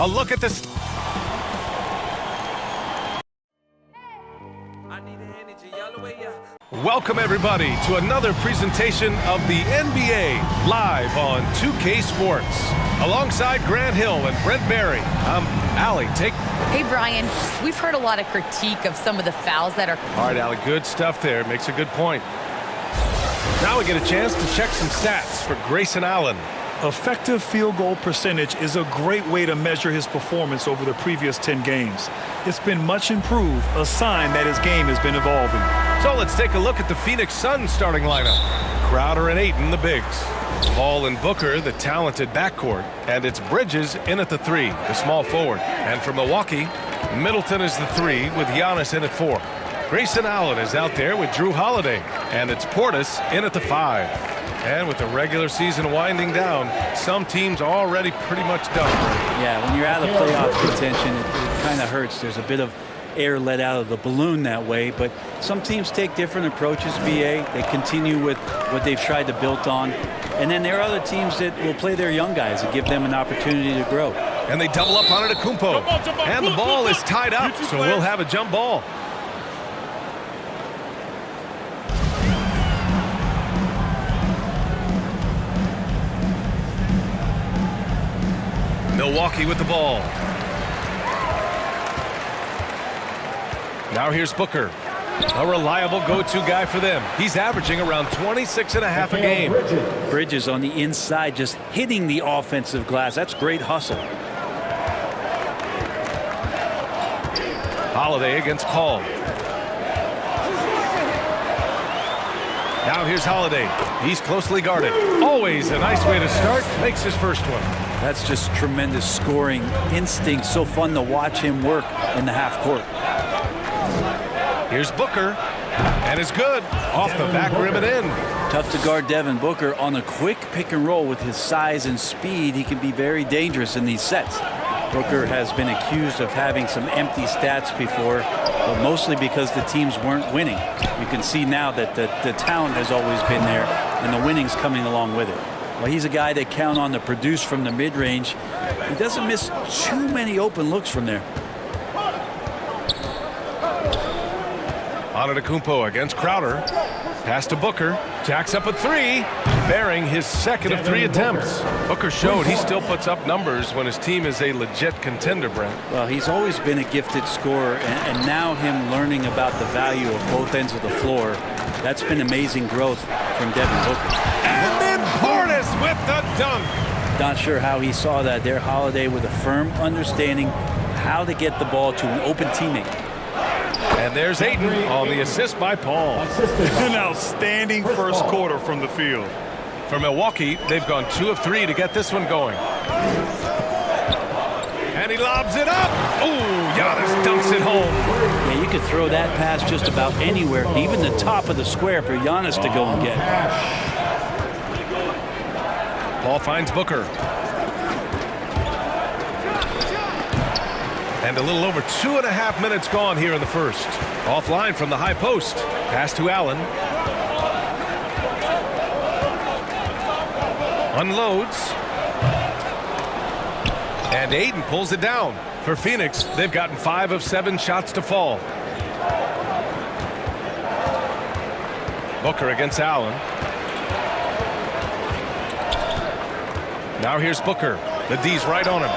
A look at this. Welcome, everybody, to another presentation of the NBA live on 2K Sports. Alongside Grant Hill and Brent Barry, I'm Allie. Hey, Brian, we've heard a lot of critique of some of the fouls that are... All right, Allie, good stuff there. Makes a good point. Now we get a chance to check some stats for Grayson Allen. Effective field goal percentage is a great way to measure his performance over the previous 10 games. It's been much improved, a sign that his game has been evolving. So let's take a look at the Phoenix Suns starting lineup. Crowder and Ayton, the bigs. Paul and Booker, the talented backcourt. And it's Bridges in at the 3, the small forward. And for Milwaukee, Middleton is the 3 with Giannis in at 4. Grayson Allen is out there with Drew Holiday. And it's Portis in at the 5. And with the regular season winding down, some teams are already pretty much done. Yeah, when you're out of playoff contention, it kind of hurts. There's a bit of air let out of the balloon that way, but some teams take different approaches, BA. They continue with what they've tried to build on. And then there are other teams that will play their young guys and give them an opportunity to grow. And they double up on Antetokounmpo. And the ball is tied up, so we'll have a jump ball. Milwaukee with the ball. Now here's Booker. A reliable go-to guy for them. He's averaging around 26.5 a game. Bridges on the inside just hitting the offensive glass. That's great hustle. Holiday against Paul. Now here's Holiday. He's closely guarded. Always a nice way to start. Makes his first one. That's just tremendous scoring instinct. So fun to watch him work in the half court. Here's Booker, and it's good. Off the back rim and in. Tough to guard Devin Booker on a quick pick and roll with his size and speed. He can be very dangerous in these sets. Booker has been accused of having some empty stats before, but mostly because the teams weren't winning. You can see now that the talent has always been there, and the winning's coming along with it. Well, he's a guy that count on to produce from the mid-range. He doesn't miss too many open looks from there. Antetokounmpo against Crowder. Pass to Booker. Jacks up a 3, bearing his second of 3 attempts. Booker showed he still puts up numbers when his team is a legit contender, Brent. Well, he's always been a gifted scorer, and now him learning about the value of both ends of the floor, that's been amazing growth from Devin Booker. And then Portis with the dunk. Not sure how he saw that there. Holiday with a firm understanding how to get the ball to an open teammate. And there's Ayton on the assist by Paul. An outstanding first quarter from the field. For Milwaukee, they've gone 2 of 3 to get this one going. And he lobs it up. Ooh, Giannis dunks it home. Yeah, you could throw that pass just about anywhere, even the top of the square for Giannis to go and get. Paul finds Booker. And a little over 2.5 minutes gone here in the first. Offline from the high post. Pass to Allen. Unloads. And Ayton pulls it down. For Phoenix, they've gotten 5 of 7 shots to fall. Booker against Allen. Now here's Booker. The D's right on him.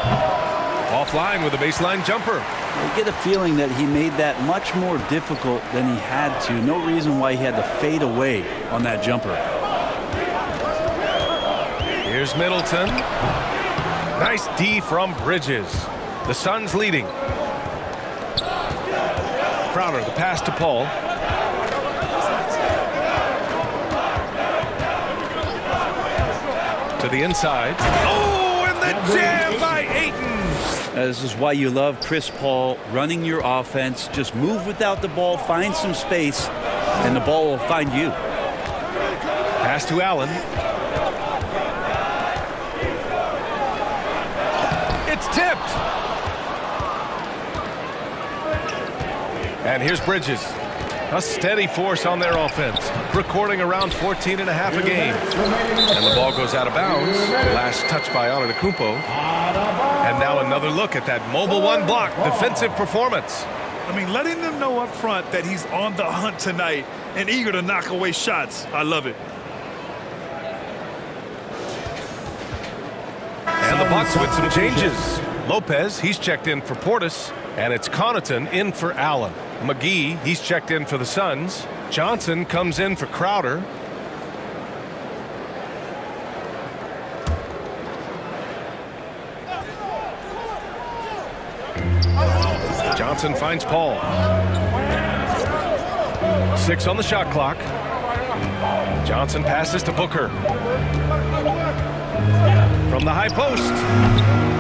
Offline with a baseline jumper. I get a feeling that he made that much more difficult than he had to. No reason why he had to fade away on that jumper. Here's Middleton. Nice D from Bridges. The Suns leading. Crowder, the pass to Paul. To the inside. Oh, and the jam by Ayton. This is why you love Chris Paul running your offense. Just move without the ball, find some space, and the ball will find you. Pass to Allen. It's tipped. And here's Bridges. A steady force on their offense, recording around 14.5 a game. And the ball ball goes out of bounds. Last touch by Antetokounmpo. And now another look at that mobile one block defensive performance. I mean, letting them know up front that he's on the hunt tonight and eager to knock away shots. I love it. And the Bucks with some changes. Lopez, he's checked in for Portis. And it's Connaughton in for Allen. McGee, he's checked in for the Suns. Johnson comes in for Crowder. Johnson finds Paul. 6 on the shot clock. Johnson passes to Booker. From the high post.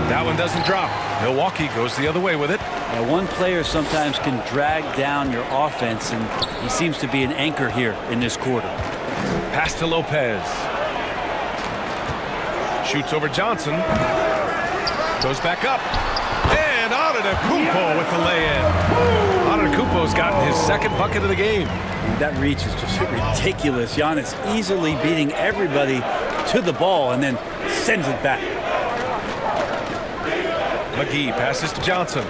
That one doesn't drop. Milwaukee goes the other way with it. Yeah, one player sometimes can drag down your offense, and he seems to be an anchor here in this quarter. Pass to Lopez. Shoots over Johnson. Goes back up. And Antetokounmpo with the lay-in. Antetokounmpo's gotten his second bucket of the game. That reach is just ridiculous. Giannis easily beating everybody to the ball and then sends it back. McGee passes to Johnson.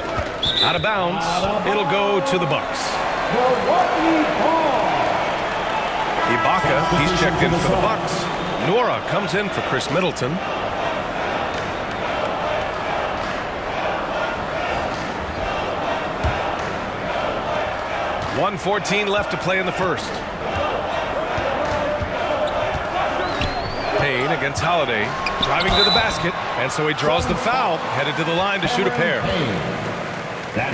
Out of bounds. It'll go to the Bucks. Ibaka, he's checked in for the Bucks. Nora comes in for Chris Middleton. .114 left to play in the first. Payne against Holiday, driving to the basket, and so he draws the foul, headed to the line to shoot a pair.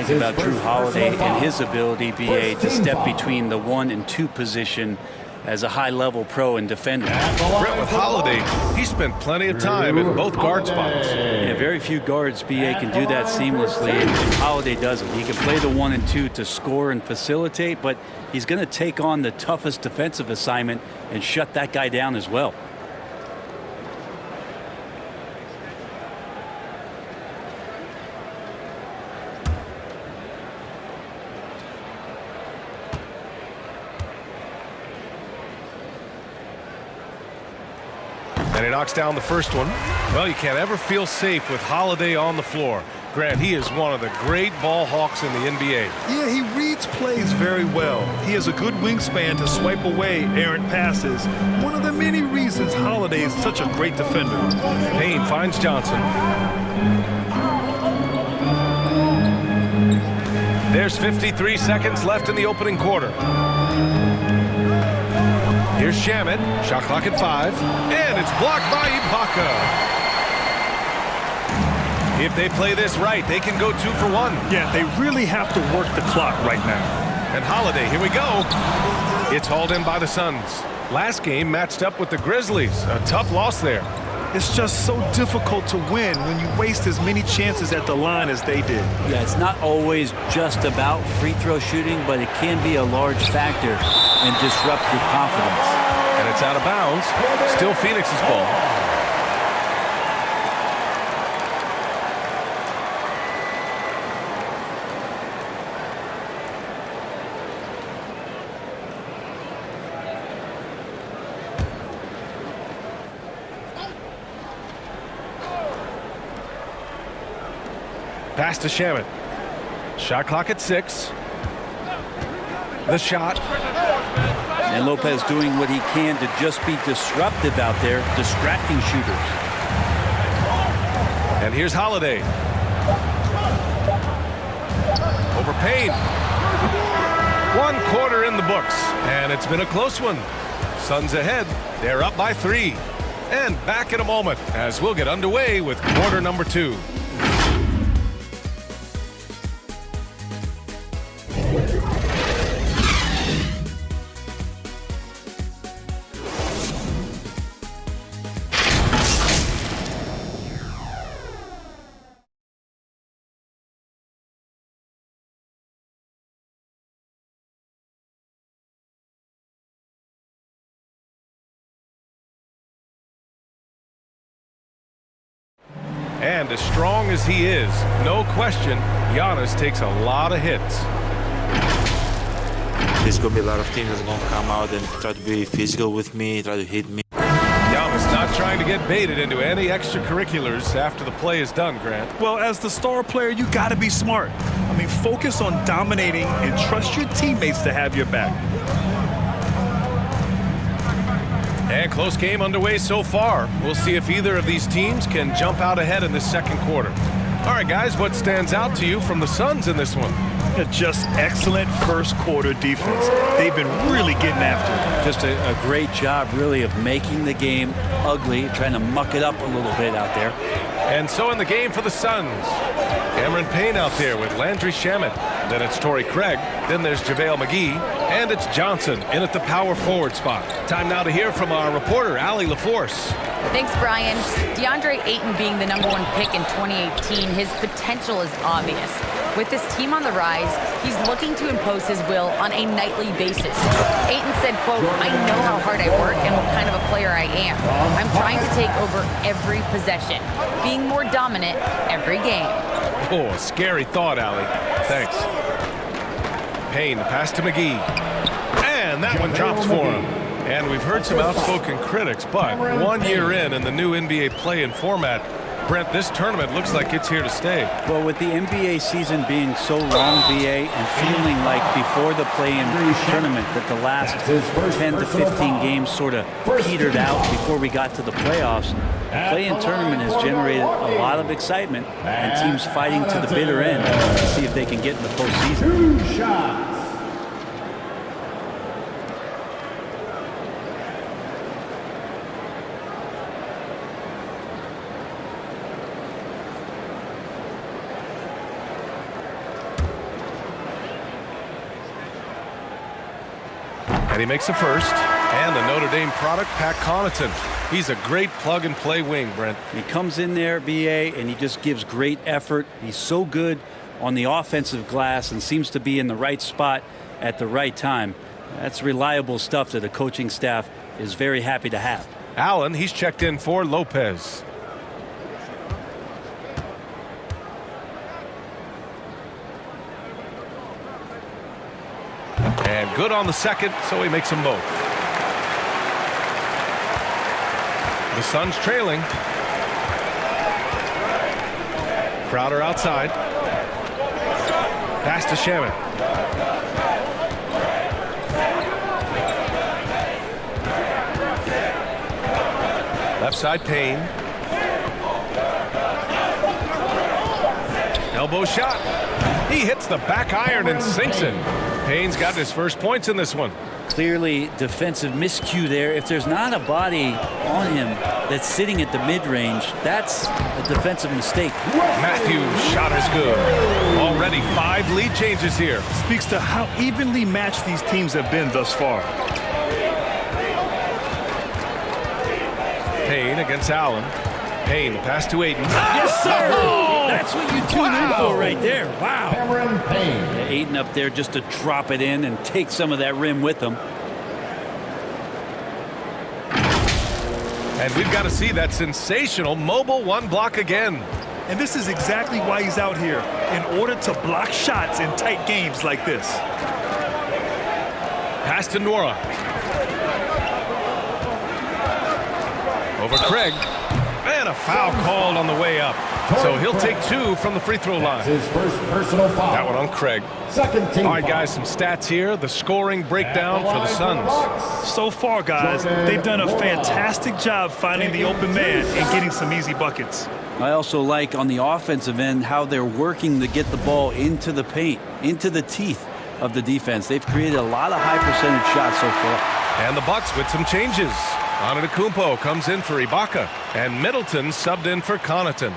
Think about Drew Holiday and his ability, BA, to step between the 1 and 2 position as a high-level pro and defender. Brett, with Holiday, he spent plenty of time in both guard spots. Yeah, very few guards, BA, can do that seamlessly, and Holiday does it. He can play the 1 and 2 to score and facilitate, but he's going to take on the toughest defensive assignment and shut that guy down as well. And he knocks down the first one. Well, you can't ever feel safe with Holiday on the floor. Grant, he is one of the great ball hawks in the NBA. Yeah, he reads plays very well. He has a good wingspan to swipe away errant passes. One of the many reasons Holiday is such a great defender. Payne finds Johnson. There's 53 seconds left in the opening quarter. Here's Shamet, shot clock at 5, and it's blocked by Ibaka. If they play this right, they can go 2 for 1. Yeah, they really have to work the clock right now. And Holiday, here we go. It's hauled in by the Suns. Last game matched up with the Grizzlies. A tough loss there. It's just so difficult to win when you waste as many chances at the line as they did. Yeah, it's not always just about free throw shooting, but it can be a large factor and disrupt your confidence. And it's out of bounds. Still Phoenix's ball. Pass to Shamet. Shot clock at 6. The shot. And Lopez doing what he can to just be disruptive out there, distracting shooters. And here's Holiday. Over Payne. 1 quarter in the books, and it's been a close one. Suns ahead. They're up by 3. And back in a moment as we'll get underway with quarter number 2. And as strong as he is, no question, Giannis takes a lot of hits. There's going to be a lot of teams that's going to come out and try to be physical with me, try to hit me. Giannis not trying to get baited into any extracurriculars after the play is done, Grant? Well, as the star player, you got to be smart. I mean, focus on dominating and trust your teammates to have your back. And close game underway so far. We'll see if either of these teams can jump out ahead in the second quarter. All right, guys, what stands out to you from the Suns in this one? Just excellent first quarter defense. They've been really getting after it. Just a great job, really, of making the game ugly, trying to muck it up a little bit out there. And so in the game for the Suns, Cameron Payne out there with Landry Shamet. Then it's Torrey Craig. Then there's JaVale McGee. And it's Johnson in at the power forward spot. Time now to hear from our reporter, Allie LaForce. Thanks, Brian. DeAndre Ayton being the #1 pick in 2018, his potential is obvious. With this team on the rise, he's looking to impose his will on a nightly basis. Ayton said, quote, "I know how hard I work and what kind of a player I am. I'm trying to take over every possession, being more dominant every game." Oh, a scary thought, Allie. Thanks. Payne, the pass to McGee. And that one drops for him. And we've heard some outspoken critics, but 1 year in the new NBA play-in format, Brent, this tournament looks like it's here to stay. Well, with the NBA season being so long, BA, and feeling like before the play-in tournament that the last 10 to 15 games sort of petered out before we got to the playoffs, the play-in tournament has generated a lot of excitement and teams fighting to the bitter end to see if they can get in the postseason. 2 shots. And he makes the first. And the Notre Dame product, Pat Connaughton. He's a great plug-and-play wing, Brent. He comes in there, BA, and he just gives great effort. He's so good on the offensive glass and seems to be in the right spot at the right time. That's reliable stuff that the coaching staff is very happy to have. Allen, he's checked in for Lopez. And good on the second, so he makes them both. The Suns trailing. Crowder outside. Pass to Shamet. Left side, Payne. Elbow shot. He hits the back iron and sinks it. Payne's got his first points in this one. Clearly defensive miscue there. If there's not a body on him that's sitting at the mid-range, that's a defensive mistake. Matthews' shot is good. Already 5 lead changes here. Speaks to how evenly matched these teams have been thus far. Payne against Allen. Payne, the pass to Ayton. Yes, sir! That's what you tune in for right there. Wow. Cameron Payne. Ayton up there just to drop it in and take some of that rim with him. And we've got to see that sensational mobile one block again. And this is exactly why he's out here, in order to block shots in tight games like this. Pass to Nora. Over Craig. And a foul called on the way up. So he'll take 2 from the free throw line. His first personal foul. That one on Craig. Second team All right, foul. guys, some stats here. The scoring breakdown for the Suns. So far, guys, they've done a fantastic job finding the open man and getting some easy buckets. I also like on the offensive end how they're working to get the ball into the paint, into the teeth of the defense. They've created a lot of high percentage shots so far. And the Bucks with some changes. Antetokounmpo comes in for Ibaka. And Middleton subbed in for Connaughton.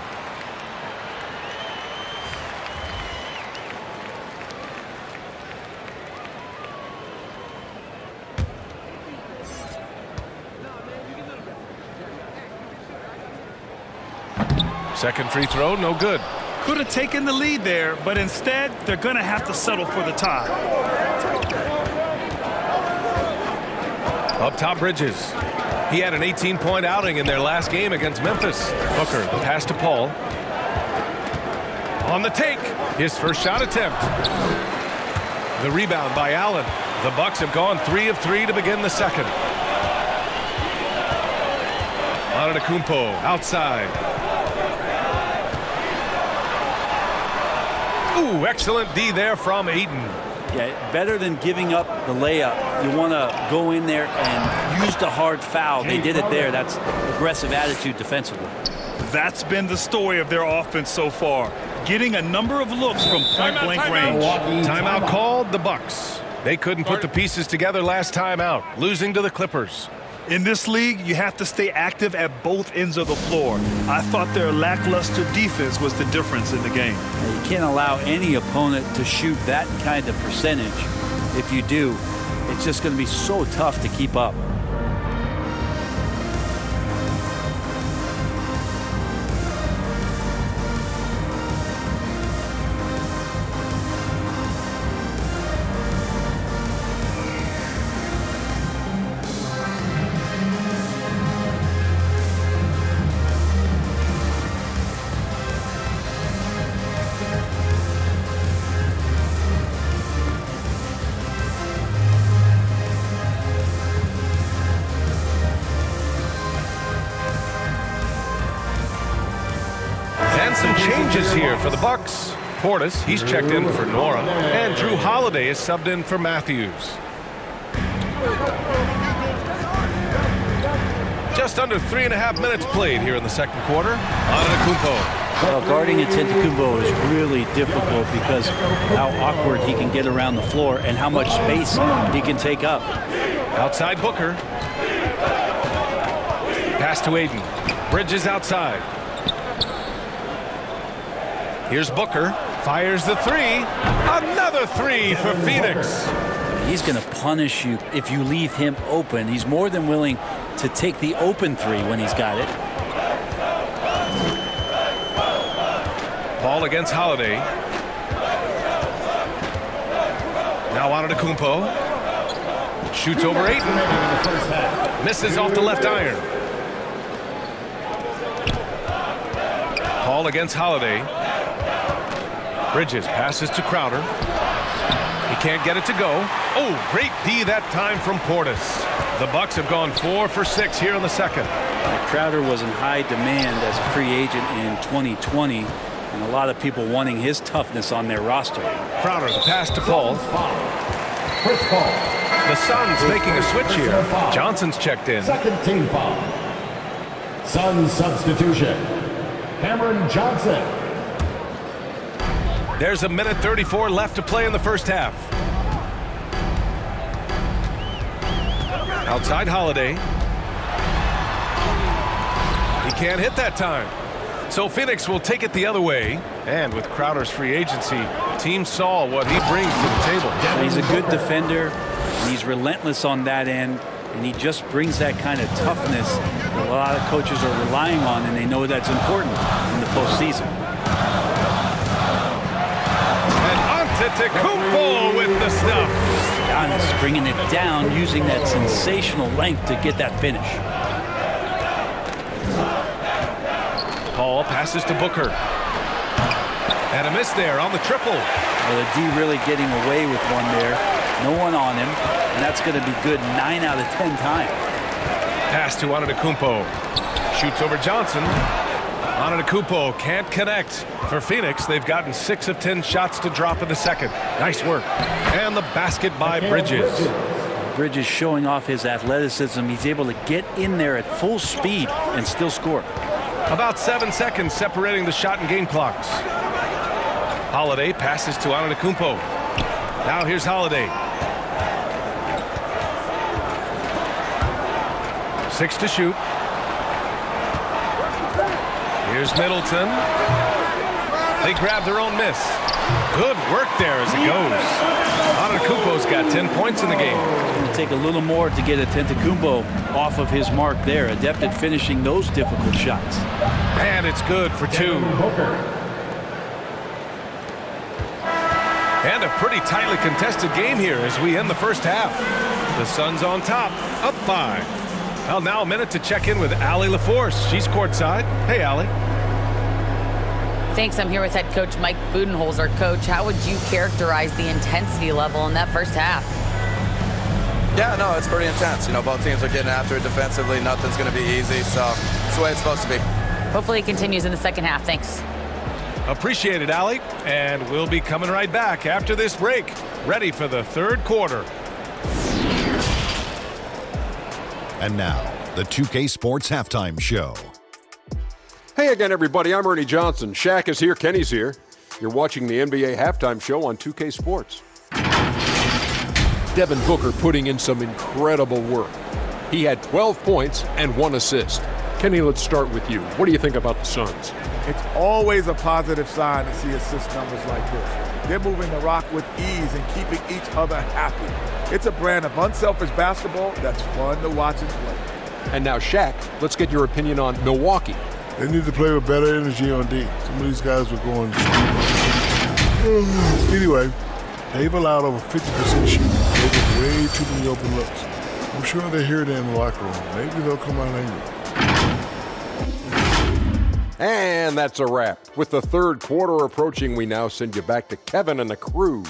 Second free throw, no good. Could have taken the lead there, but instead, they're going to have to settle for the tie. Up top, Bridges. He had an 18-point outing in their last game against Memphis. Booker, the pass to Paul. On the take, his first shot attempt. The rebound by Allen. The Bucks have gone 3 of 3 to begin the second. Antetokounmpo outside. Ooh, excellent D there from Ayton. Yeah, better than giving up the layup. You want to go in there and use the hard foul. They did it there. That's aggressive attitude defensively. That's been the story of their offense so far. Getting a number of looks from point-blank range. Timeout called, the Bucks. They couldn't put the pieces together last time out, losing to the Clippers. In this league, you have to stay active at both ends of the floor. I thought their lackluster defense was the difference in the game. You can't allow any opponent to shoot that kind of percentage. If you do, it's just going to be so tough to keep up. Some changes here for the Bucks. Portis, he's checked in for Nora, and Drew Holiday is subbed in for Matthews. Just under 3.5 minutes played here in the second quarter. Antetokounmpo. Well, guarding Antetokounmpo is really difficult because how awkward he can get around the floor and how much space he can take up. Outside Booker. Pass to Ayton. Bridges outside. Here's Booker. Fires the three. Another three for Phoenix. He's going to punish you if you leave him open. He's more than willing to take the open three when he's got it. Ball against Holiday. Now Antetokounmpo. Shoots over Ayton. Misses off the left iron. Ball against Holiday. Bridges passes to Crowder. He can't get it to go. Oh, great D that time from Portis. The Bucks have gone 4 for 6 here in the second. Crowder was in high demand as a free agent in 2020, and a lot of people wanting his toughness on their roster. Crowder, the pass to Paul. The Suns making a switch here. Johnson's checked in. Second team foul. Suns substitution. Cameron Johnson. There's 1:34 left to play in the first half. Outside Holiday. He can't hit that time. So Phoenix will take it the other way. And with Crowder's free agency, team saw what he brings to the table. He's a good defender, and he's relentless on that end, and he just brings that kind of toughness that a lot of coaches are relying on, and they know that's important in the postseason. Antetokounmpo with the stuff. Giannis bringing it down, using that sensational length to get that finish. Paul passes to Booker. And a miss there on the triple. Well, the D really getting away with one there. No one on him, and that's going to be good 9 out of 10 times. Pass to Antetokounmpo. Shoots over Johnson. Antetokounmpo can't connect. For Phoenix, they've gotten 6 of 10 shots to drop in the second. Nice work. And the basket by Bridges. Bridges showing off his athleticism. He's able to get in there at full speed and still score. About 7 seconds separating the shot and game clocks. Holiday passes to Antetokounmpo. Now here's Holiday. 6 to shoot. Here's Middleton. They grab their own miss. Good work there as it goes. Antetokounmpo's got 10 points in the game. It's going to take a little more to get Antetokounmpo off of his mark there. Adept at finishing those difficult shots. And it's good for 2. And a pretty tightly contested game here as we end the first half. The Suns on top, up 5. Well, now a minute to check in with Allie LaForce. She's courtside. Hey, Allie. Thanks. I'm here with head coach Mike Budenholzer. Coach, how would you characterize the intensity level in that first half? Yeah, no, it's pretty intense. You know, both teams are getting after it defensively. Nothing's going to be easy, so it's the way it's supposed to be. Hopefully it continues in the second half. Thanks. Appreciate it, Allie. And we'll be coming right back after this break. Ready for the third quarter. And now, the 2K Sports Halftime Show. Hey again, everybody. I'm Ernie Johnson. Shaq is here. Kenny's here. You're watching the NBA Halftime Show on 2K Sports. Devin Booker putting in some incredible work. He had 12 points and 1 assist. Kenny, let's start with you. What do you think about the Suns? It's always a positive sign to see assist numbers like this. They're moving the rock with ease and keeping each other happy. It's a brand of unselfish basketball that's fun to watch and play. And now, Shaq, let's get your opinion on Milwaukee. They need to play with better energy on D. Some of these guys were going anyway, they've allowed over 50% shooting. They get way too many open looks. I'm sure they hear that in the locker room. Maybe they'll come out angry. And that's a wrap. With the third quarter approaching, we now send you back to Kevin and the crew.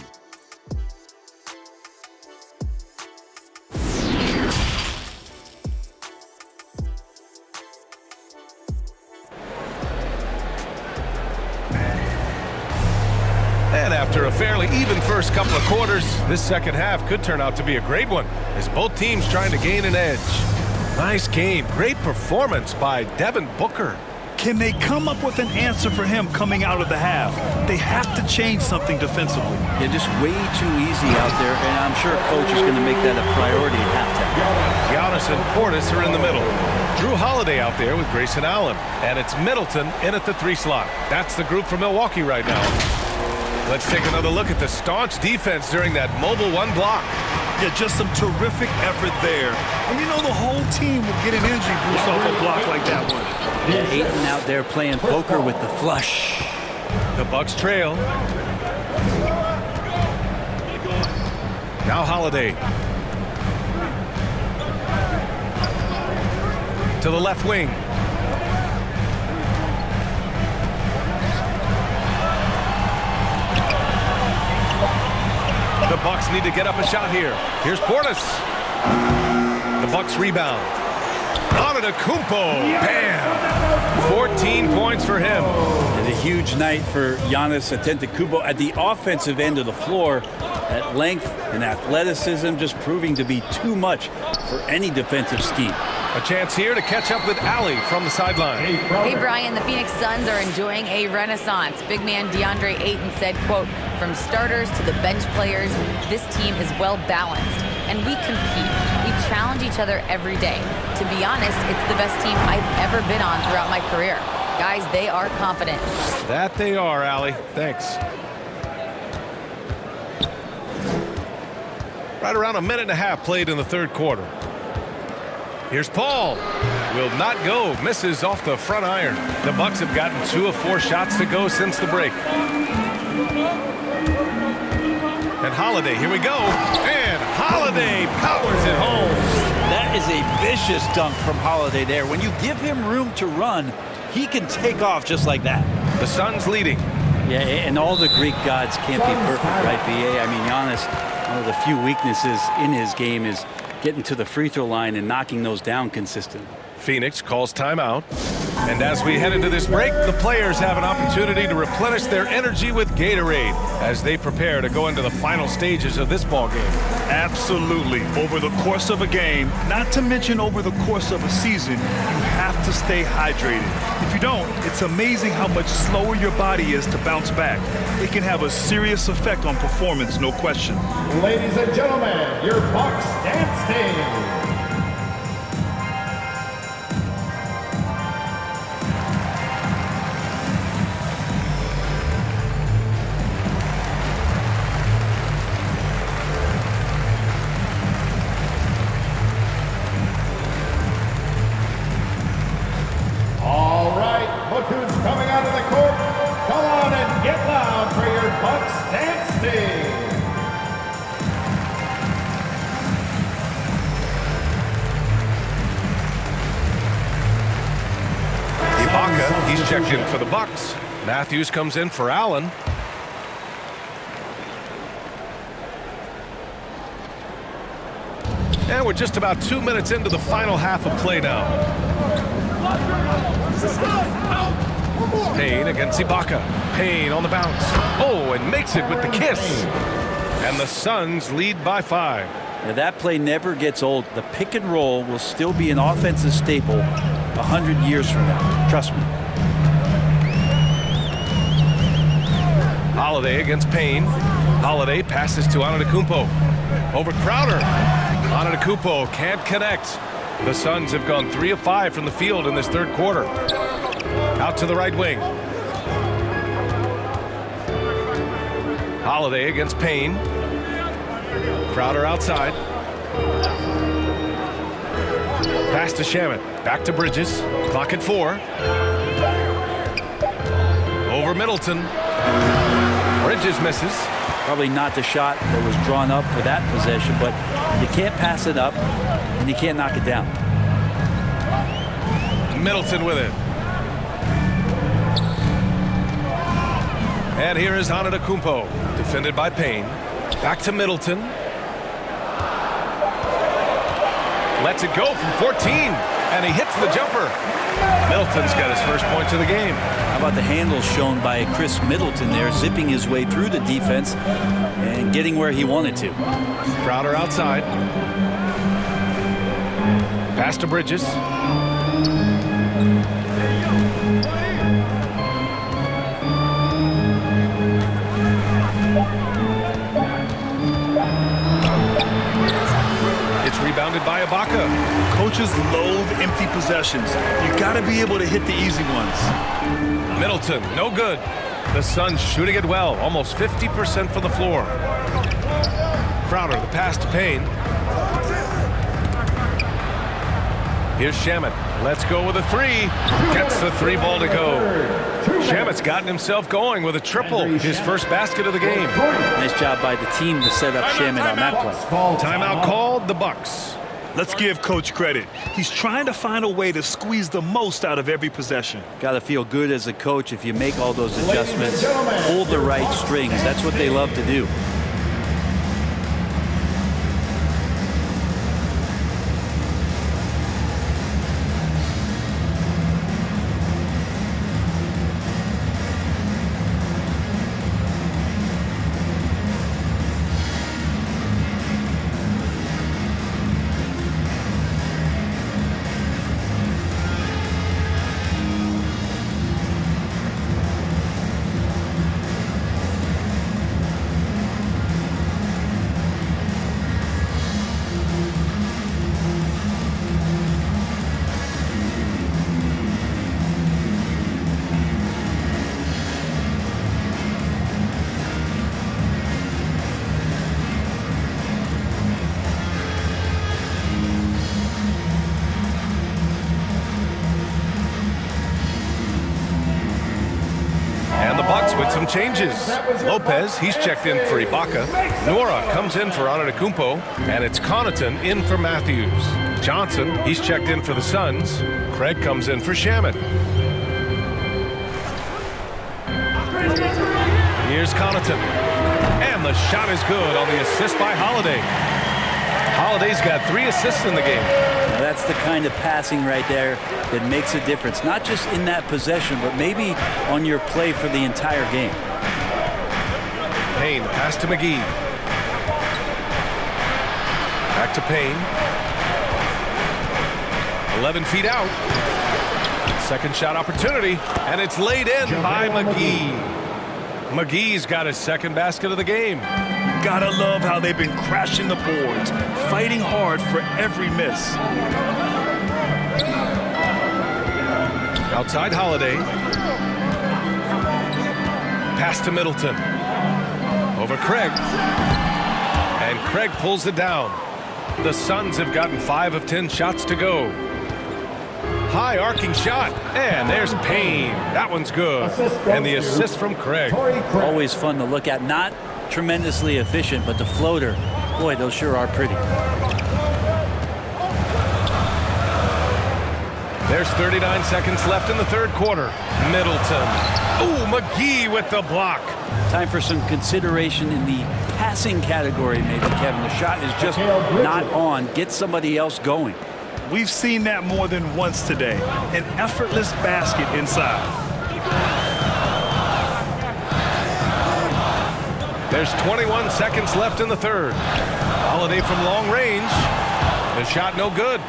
And after a fairly even first couple of quarters, this second half could turn out to be a great one, as both teams trying to gain an edge. Nice game. Great performance by Devin Booker. Can they come up with an answer for him coming out of the half? They have to change something defensively. Yeah, just way too easy out there, and I'm sure coach is going to make that a priority at halftime. Giannis and Portis are in the middle. Drew Holiday out there with Grayson Allen. And it's Middleton in at the 3 slot. That's the group for Milwaukee right now. Let's take another look at the staunch defense during that mobile 1 block. Yeah, just some terrific effort there. And you know the whole team will get an energy boost off a block like that one. Yeah, Ayton out there playing poker with the flush. The Bucks trail. Now Holiday. To the left wing. The Bucks need to get up a shot here. Here's Portis. The Bucks rebound. Antetokounmpo. Bam! 14 points for him. And a huge night for Giannis Antetokounmpo at the offensive end of the floor. That length and athleticism just proving to be too much for any defensive scheme. A chance here to catch up with Allie from the sideline. Hey, Brian, the Phoenix Suns are enjoying a renaissance. Big man DeAndre Ayton said, quote, "From starters to the bench players, this team is well balanced, and we compete. We challenge each other every day. To be honest, it's the best team I've ever been on throughout my career. Guys, they are confident." That they are, Allie. Thanks. Right around a minute and a half played in the third quarter. Here's Paul. Will not go. Misses off the front iron. The Bucks have gotten 2 of 4 shots to go since the break. And Holiday, here we go. And Holiday powers it home. That is a vicious dunk from Holiday there. When you give him room to run, he can take off just like that. The Suns leading. Yeah, and all the Greek gods can't be perfect, right, BA? I mean, Giannis, one of the few weaknesses in his game is getting to the free throw line and knocking those down consistently. Phoenix calls timeout. And as we head into this break, the players have an opportunity to replenish their energy with Gatorade as they prepare to go into the final stages of this ball game. Absolutely. Over the course of a game, not to mention over the course of a season, you have to stay hydrated. If you don't, it's amazing how much slower your body is to bounce back. It can have a serious effect on performance, no question. Ladies and gentlemen, your Bucks dance team. Who's coming out of the court? Come on and get loud for your Bucks dance team. Ibaka, he's checked in for the Bucks. Matthews comes in for Allen. And we're just about 2 minutes into the final half of play now. Payne against Ibaka. Payne on the bounce. Oh, and makes it with the kiss. And the Suns lead by 5. Yeah, that play never gets old. The pick and roll will still be an offensive staple 100 years from now. Trust me. Holiday against Payne. Holiday passes to Antetokounmpo. Over Crowder. Antetokounmpo can't connect. The Suns have gone 3 of 5 from the field in this third quarter. Out to the right wing. Holiday against Payne. Crowder outside. Pass to Shamet. Back to Bridges. Clock at 4. Over Middleton. Bridges misses. Probably not the shot that was drawn up for that possession, but you can't pass it up and you can't knock it down. Middleton with it. And here is Antetokounmpo, defended by Payne. Back to Middleton. Lets it go from 14, and he hits the jumper. Middleton's got his first points of the game. How about the handle shown by Chris Middleton there, zipping his way through the defense and getting where he wanted to. Crowder outside. Pass to Bridges. It's rebounded by Ibaka. Coaches loathe empty possessions. You got to be able to hit the easy ones. Middleton, no good. The Suns shooting it well, almost 50% from the floor. Crowder, the pass to Payne. Here's Shamet. Let's go with a 3. Gets the 3 ball to go. Shamet's gotten himself going with a triple, his first basket of the game. Nice job by the team to set up Shamet on that play. Timeout called, the Bucks. Let's give Coach credit. He's trying to find a way to squeeze the most out of every possession. Got to feel good as a coach if you make all those adjustments. Hold the right strings. That's what they love to do. With some changes. Lopez, he's checked in for Ibaka. Nora comes in for Antetokounmpo. And it's Connaughton in for Matthews. Johnson, he's checked in for the Suns. Craig comes in for Shamet. Here's Connaughton. And the shot is good on the assist by Holiday. Holiday's got 3 assists in the game. Now that's the kind of passing right there that makes a difference. Not just in that possession, but maybe on your play for the entire game. Payne, pass to McGee. Back to Payne. 11 feet out. Second shot opportunity, and it's laid in by McGee. McGee's got his second basket of the game. Gotta love how they've been crashing the boards, fighting hard for every miss. Outside Holiday. Pass to Middleton. Over Craig. And Craig pulls it down. The Suns have gotten 5 of 10 shots to go. High arcing shot. And there's Payne. That one's good. And the assist from Craig. Always fun to look at. Not tremendously efficient, but the floater, boy, those sure are pretty. There's 39 seconds left in the third quarter. Middleton. Ooh, McGee with the block. Time for some consideration in the passing category, maybe, Kevin. The shot is just not on. Get somebody else going. We've seen that more than once today. An effortless basket inside. There's 21 seconds left in the third. Holiday from long range. The shot no good.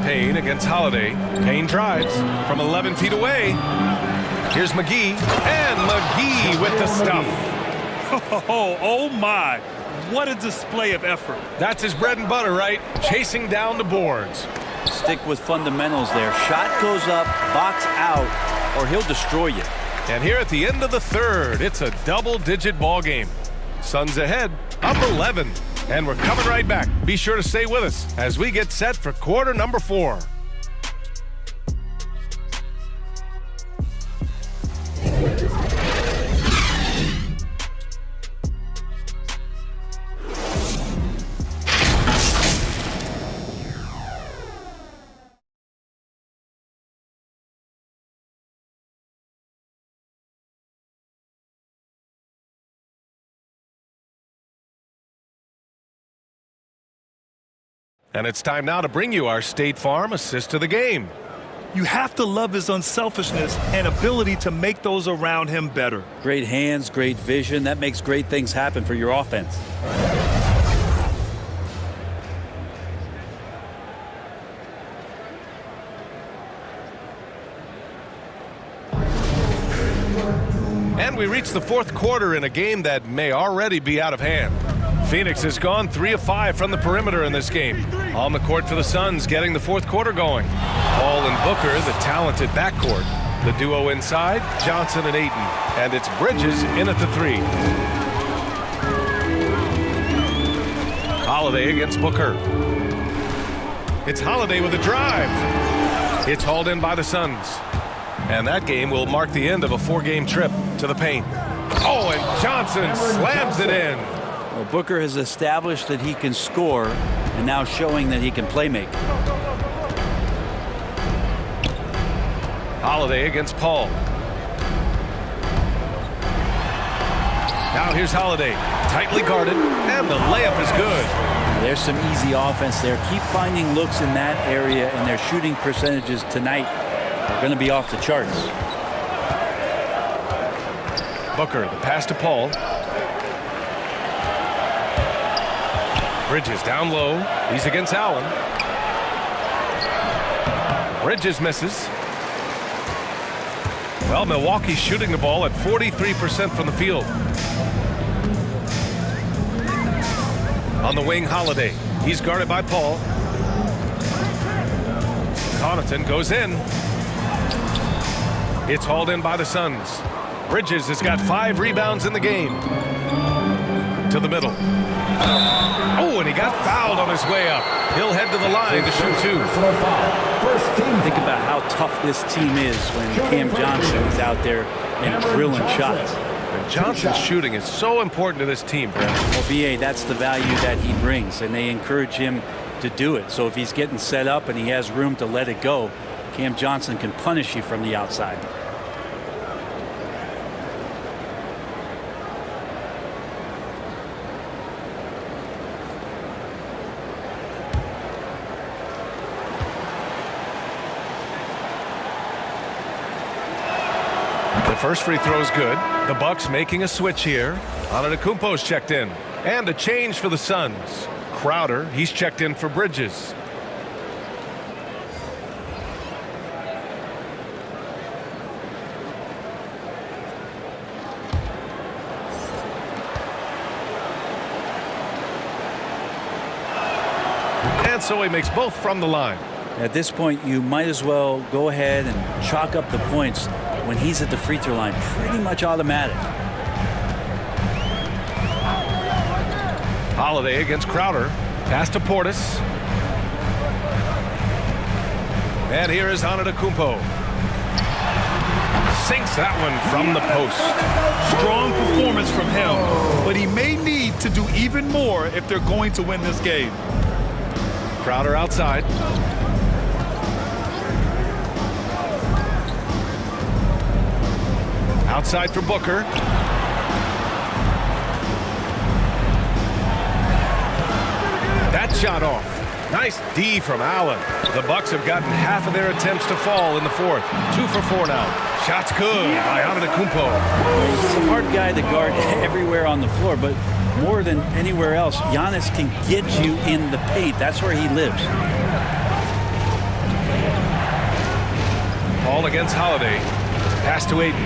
Payne against Holiday. Payne drives from 11 feet away. Here's McGee. And McGee with the stuff. Oh my. What a display of effort. That's his bread and butter, right? Chasing down the boards. Stick with fundamentals there. Shot goes up, box out, or he'll destroy you. And here at the end of the third, it's a double-digit ball game. Suns ahead, up 11. And we're coming right back. Be sure to stay with us as we get set for quarter number 4. And it's time now to bring you our State Farm assist to the game. You have to love his unselfishness and ability to make those around him better. Great hands, great vision. That makes great things happen for your offense. And we reach the fourth quarter in a game that may already be out of hand. Phoenix has gone 3 of 5 from the perimeter in this game. On the court for the Suns, getting the fourth quarter going. Paul and Booker, the talented backcourt. The duo inside, Johnson and Ayton. And it's Bridges in at the 3. Holiday against Booker. It's Holiday with a drive. It's hauled in by the Suns. And that game will mark the end of a 4-game trip to the paint. Oh, and Johnson slams it in. Well, Booker has established that he can score and now showing that he can play make. Holiday against Paul. Now here's Holiday, tightly guarded, and the layup is good. There's some easy offense there. Keep finding looks in that area, and their shooting percentages tonight are going to be off the charts. Booker, the pass to Paul. Bridges down low. He's against Allen. Bridges misses. Well, Milwaukee's shooting the ball at 43% from the field. On the wing, Holiday. He's guarded by Paul. Connaughton goes in. It's hauled in by the Suns. Bridges has got 5 rebounds in the game. To the middle. Oh, and he got fouled on his way up. He'll head to the line to shoot 2. Think about how tough this team is when Cam Johnson is out there and drilling shots. And Johnson's shooting is so important to this team, Brent. Well, BA, that's the value that he brings, and they encourage him to do it. So if he's getting set up and he has room to let it go, Cam Johnson can punish you from the outside. The first free throw's good. The Bucks making a switch here. Antetokounmpo's checked in. And a change for the Suns. Crowder, he's checked in for Bridges. And so he makes both from the line. At this point, you might as well go ahead and chalk up the points when he's at the free throw line. Pretty much automatic. Holiday against Crowder. Pass to Portis. And here is Antetokounmpo. Sinks that one from the post. Strong performance from him, but he may need to do even more if they're going to win this game. Crowder outside. Outside for Booker. That shot off. Nice D from Allen. The Bucks have gotten half of their attempts to fall in the fourth. 2 for 4 now. Shot's good by Antetokounmpo. He's a hard guy to guard everywhere on the floor, but more than anywhere else, Giannis can get you in the paint. That's where he lives. Paul against Holiday. Pass to Ayton.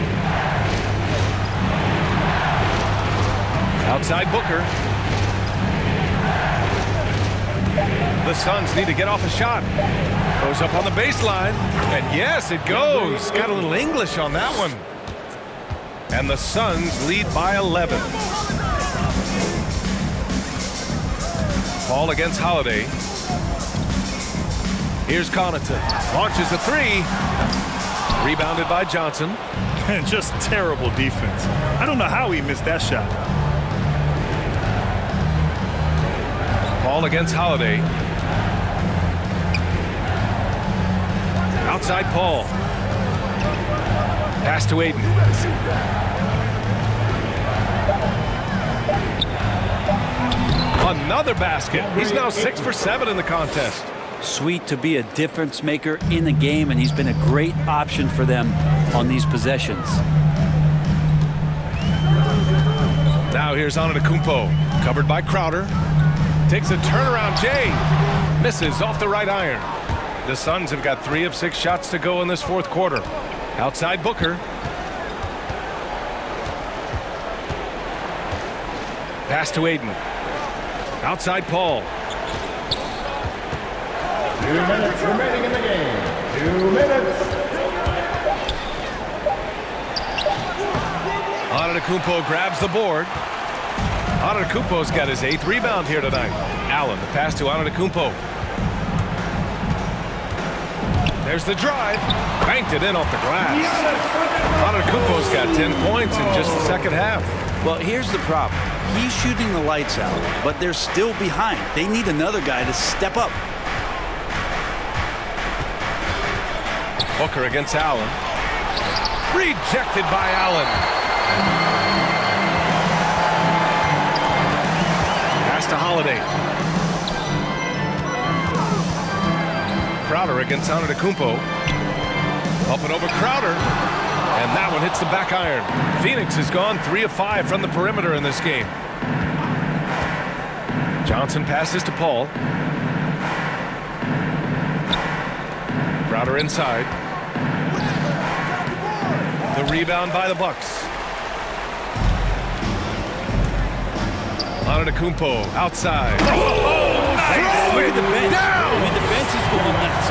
Outside Booker. The Suns need to get off a shot. Goes up on the baseline. And yes, it goes. Got a little English on that one. And the Suns lead by 11. Paul against Holiday. Here's Connaughton. Launches a 3. Rebounded by Johnson. And just terrible defense. I don't know how he missed that shot. Paul against Holiday. Outside Paul. Pass to Ayton. Another basket. He's now 6 for 7 in the contest. Sweet to be a difference maker in the game, and he's been a great option for them on these possessions. Now here's Antetokounmpo. Covered by Crowder. Takes a turnaround Jay. Misses off the right iron. The Suns have got 3 of 6 shots to go in this fourth quarter. Outside Booker. Pass to Ayton. Outside Paul. 2 minutes remaining in the game. 2 minutes. Antetokounmpo grabs the board. Antetokounmpo's got his 8th rebound here tonight. Allen, the pass to Antetokounmpo. There's the drive. Banked it in off the glass. Antetokounmpo's got 10 points in just the second half. Well, here's the problem. He's shooting the lights out, but they're still behind. They need another guy to step up. Booker against Allen. Rejected by Allen. Pass to Holiday. Crowder against Antetokounmpo. Up and over Crowder. And that one hits the back iron. Phoenix has gone 3 of 5 from the perimeter in this game. Johnson passes to Paul. Crowder inside. The rebound by the Bucks. Antetokounmpo outside. Nice. Look at the bench. I mean, the bench is going nuts.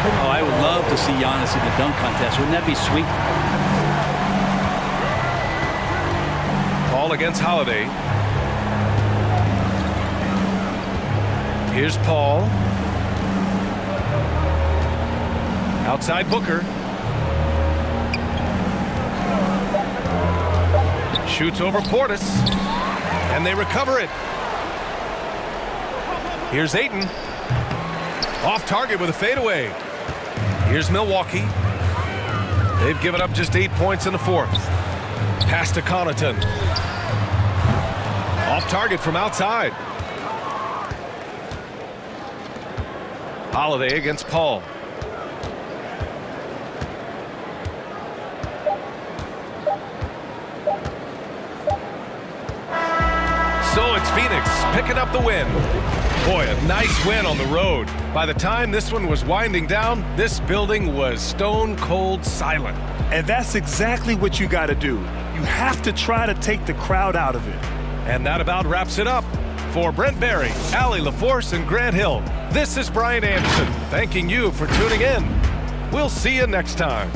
Oh, I would love to see Giannis in the dunk contest. Wouldn't that be sweet? Paul against Holiday. Here's Paul. Outside Booker. Shoots over Portis. And they recover it. Here's Ayton. Off target with a fadeaway. Here's Milwaukee. They've given up just 8 points in the fourth. Pass to Connaughton. Off target from outside. Holiday against Paul. So it's Phoenix picking up the win. Boy, a nice win on the road. By the time this one was winding down, this building was stone cold silent. And that's exactly what you got to do. You have to try to take the crowd out of it. And that about wraps it up. For Brent Barry, Allie LaForce, and Grant Hill, this is Brian Anderson thanking you for tuning in. We'll see you next time.